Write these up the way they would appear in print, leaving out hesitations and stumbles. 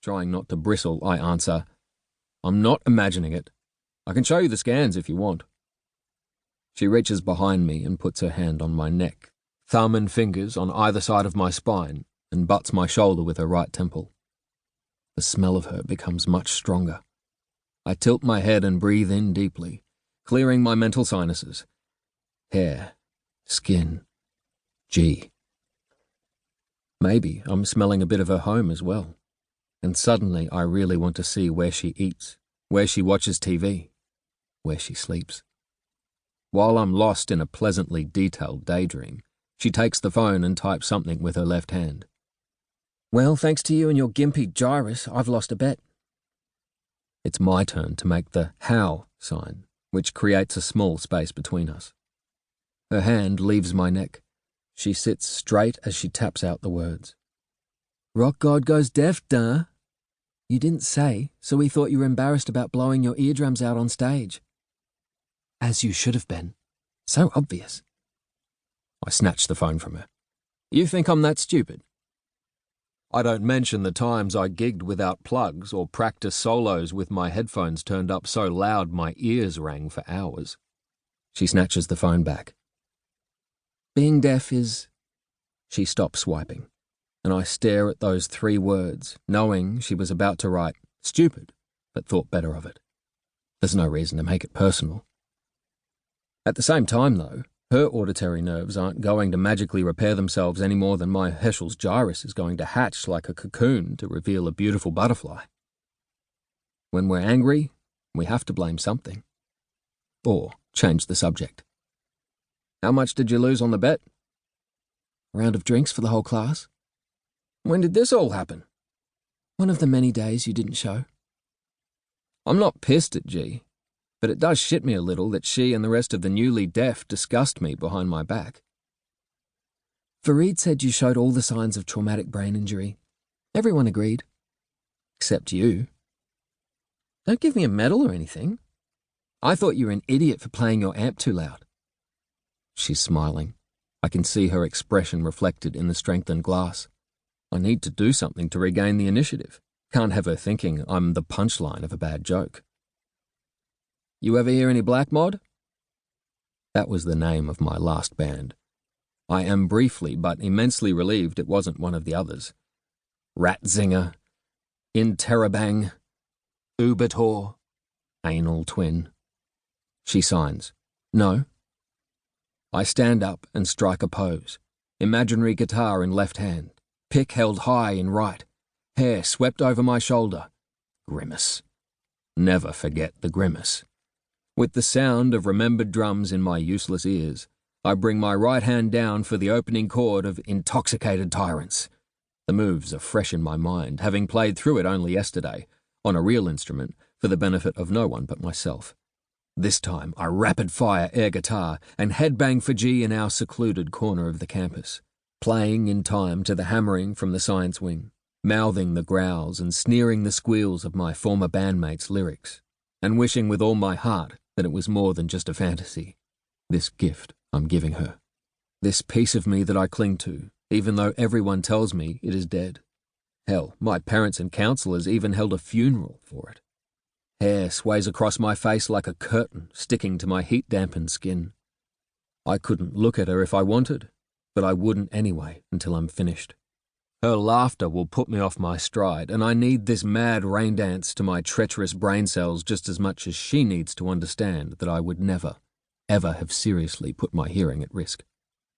Trying not to bristle, I answer, "I'm not imagining it. I can show you the scans if you want." She reaches behind me and puts her hand on my neck, thumb and fingers on either side of my spine, and butts my shoulder with her right temple. The smell of her becomes much stronger. I tilt my head and breathe in deeply, clearing my mental sinuses. Hair, skin, G. Maybe I'm smelling a bit of her home as well. And suddenly I really want to see where she eats, where she watches TV, where she sleeps. While I'm lost in a pleasantly detailed daydream, she takes the phone and types something with her left hand. "Well, thanks to you and your gimpy gyrus, I've lost a bet." It's my turn to make the how sign, which creates a small space between us. Her hand leaves my neck. She sits straight as she taps out the words. "Rock God goes deaf, duh. You didn't say, so we thought you were embarrassed about blowing your eardrums out on stage." "As you should have been. So obvious." I snatch the phone from her. "You think I'm that stupid?" I don't mention the times I gigged without plugs or practiced solos with my headphones turned up so loud my ears rang for hours. She snatches the phone back. "Being deaf is—" She stops swiping, and I stare at those 3 words, knowing she was about to write stupid, but thought better of it. There's no reason to make it personal. At the same time, though, her auditory nerves aren't going to magically repair themselves any more than my Heschel's gyrus is going to hatch like a cocoon to reveal a beautiful butterfly. When we're angry, we have to blame something. Or change the subject. "How much did you lose on the bet?" "A round of drinks for the whole class." "When did this all happen?" "One of the many days you didn't show." I'm not pissed at G, but it does shit me a little that she and the rest of the newly deaf discussed me behind my back. "Fareed said you showed all the signs of traumatic brain injury. Everyone agreed. Except you." "Don't give me a medal or anything. I thought you were an idiot for playing your amp too loud." She's smiling. I can see her expression reflected in the strengthened glass. I need to do something to regain the initiative. Can't have her thinking I'm the punchline of a bad joke. "You ever hear any Black Mod?" That was the name of my last band. I am briefly but immensely relieved it wasn't one of the others. Ratzinger, Interrobang, Ubertor, Anal Twin. She signs, "No." I stand up and strike a pose. Imaginary guitar in left hand, pick held high in right, hair swept over my shoulder. Grimace. Never forget the grimace. With the sound of remembered drums in my useless ears, I bring my right hand down for the opening chord of Intoxicated Tyrants. The moves are fresh in my mind, having played through it only yesterday, on a real instrument, for the benefit of no one but myself. This time I rapid-fire air guitar and headbang for G in our secluded corner of the campus, playing in time to the hammering from the science wing, mouthing the growls and sneering the squeals of my former bandmates' lyrics, and wishing with all my heart that it was more than just a fantasy. This gift I'm giving her. This piece of me that I cling to, even though everyone tells me it is dead. Hell, my parents and counselors even held a funeral for it. Hair sways across my face like a curtain sticking to my heat-dampened skin. I couldn't look at her if I wanted, but I wouldn't anyway until I'm finished. Her laughter will put me off my stride, and I need this mad rain dance to my treacherous brain cells just as much as she needs to understand that I would never, ever have seriously put my hearing at risk.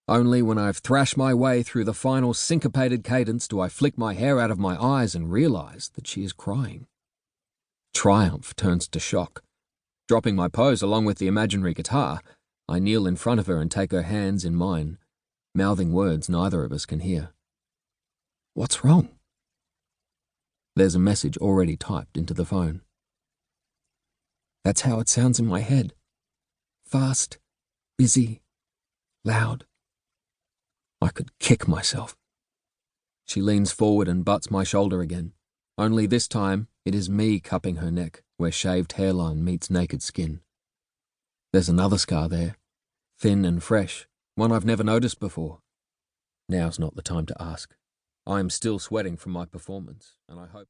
Only when I've thrashed my way through the final syncopated cadence do I flick my hair out of my eyes and realize that she is crying. Triumph turns to shock. Dropping my pose along with the imaginary guitar, I kneel in front of her and take her hands in mine, mouthing words neither of us can hear. What's wrong? There's a message already typed into the phone. That's how it sounds in my head. Fast, busy, loud. I could kick myself. She leans forward and butts my shoulder again. Only this time, it is me cupping her neck, where shaved hairline meets naked skin. There's another scar there, thin and fresh, one I've never noticed before. Now's not the time to ask. I am still sweating from my performance, and I hope that